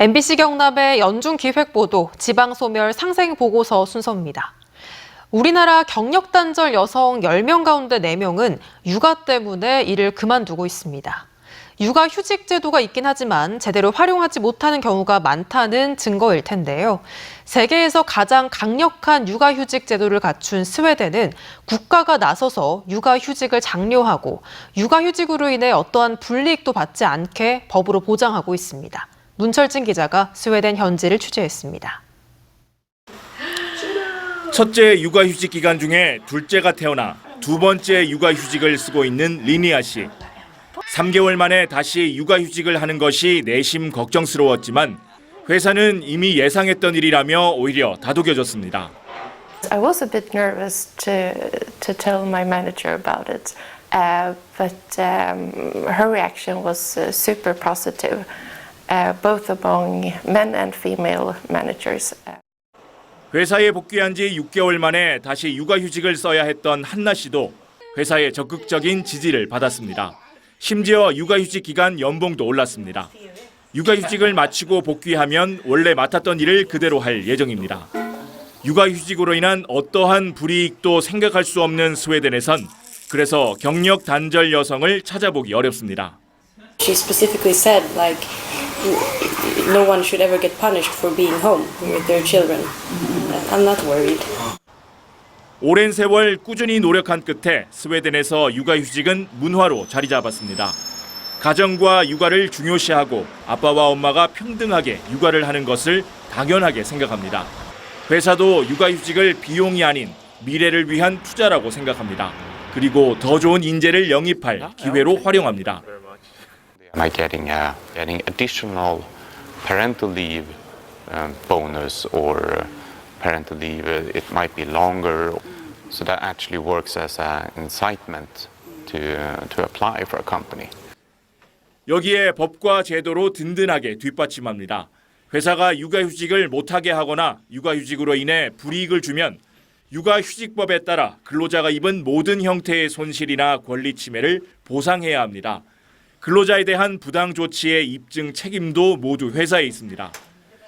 MBC 경남의 연중기획보도 지방소멸 상생보고서 순서입니다. 우리나라 경력단절 여성 10명 가운데 4명은 육아 때문에 일을 그만두고 있습니다. 육아휴직 제도가 있긴 하지만 제대로 활용하지 못하는 경우가 많다는 증거일 텐데요. 세계에서 가장 강력한 육아휴직 제도를 갖춘 스웨덴은 국가가 나서서 육아휴직을 장려하고 육아휴직으로 인해 어떠한 불이익도 받지 않게 법으로 보장하고 있습니다. 문철진 기자가 스웨덴 현지를 취재했습니다. 첫째 육아휴직 기간 중에 둘째가 태어나 두 번째 육아휴직을 쓰고 있는 리니아 씨. 3개월 만에 다시 육아휴직을 하는 것이 내심 걱정스러웠지만 회사는 이미 예상했던 일이라며 오히려 다독여줬습니다. I was a bit nervous to tell my manager about it, but her reaction was super positive, both among men and female managers. 회사에 복귀한 지 6개월 만에 다시 육아휴직을 써야 했던 한나 씨도 회사의 적극적인 지지를 받았습니다. 심지어 육아휴직 기간 연봉도 올랐습니다. 육아휴직을 마치고 복귀하면 원래 맡았던 일을 그대로 할 예정입니다. 육아휴직으로 인한 어떠한 불이익도 생각할 수 없는 스웨덴에선 그래서 경력 단절 여성을 찾아보기 어렵습니다. She specifically said like no one should ever get punished for being home with their children. I'm not worried. 오랜 세월 꾸준히 노력한 끝에 스웨덴에서 육아휴직은 문화로 자리 잡았습니다. 가정과 육아를 중요시하고 아빠와 엄마가 평등하게 육아를 하는 것을 당연하게 생각합니다. 회사도 육아휴직을 비용이 아닌 미래를 위한 투자라고 생각합니다. 그리고 더 좋은 인재를 영입할 기회로 활용합니다. Am I getting additional parental leave bonus or parental leave? It might be longer, so that actually works as an incitement to apply for a company. 여기에 법과 제도로 든든하게 뒷받침합니다. 회사가 육아휴직을 못하게 하거나 육아휴직으로 인해 불이익을 주면 육아휴직법에 따라 근로자가 입은 모든 형태의 손실이나 권리 침해를 보상해야 합니다. 근로자에 대한 부당 조치의 입증 책임도 모두 회사에 있습니다.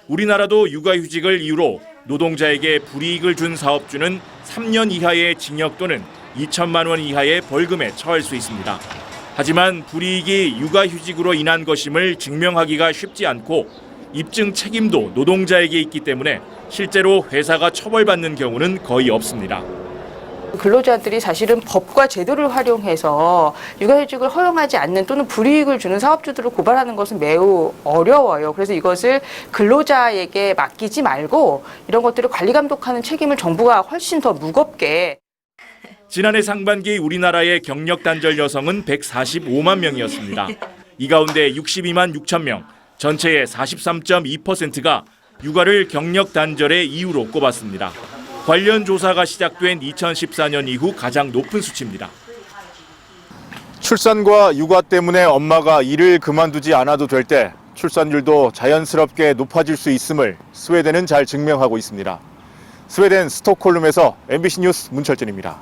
우리나라도 육아휴직을 이유로 노동자에게 불이익을 준 사업주는 3년 이하의 징역 또는 2천만 원 이하의 벌금에 처할 수 있습니다. 하지만 불이익이 육아휴직으로 인한 것임을 증명하기가 쉽지 않고 입증 책임도 노동자에게 있기 때문에 실제로 회사가 처벌받는 경우는 거의 없습니다. 근로자들이 사실은 법과 제도를 활용해서 육아휴직을 허용하지 않는 또는 불이익을 주는 사업주들을 고발하는 것은 매우 어려워요. 그래서 이것을 근로자에게 맡기지 말고 이런 것들을 관리 감독하는 책임을 정부가 훨씬 더 무겁게. 지난해 상반기 우리나라의 경력 단절 여성은 145만 명이었습니다. 이 가운데 62만 6천 명, 전체의 43.2%가 육아를 경력 단절의 이유로 꼽았습니다. 관련 조사가 시작된 2014년 이후 가장 높은 수치입니다. 출산과 육아 때문에 엄마가 일을 그만두지 않아도 될 때 출산율도 자연스럽게 높아질 수 있음을 스웨덴은 잘 증명하고 있습니다. 스웨덴 스톡홀름에서 MBC 뉴스 문철진입니다.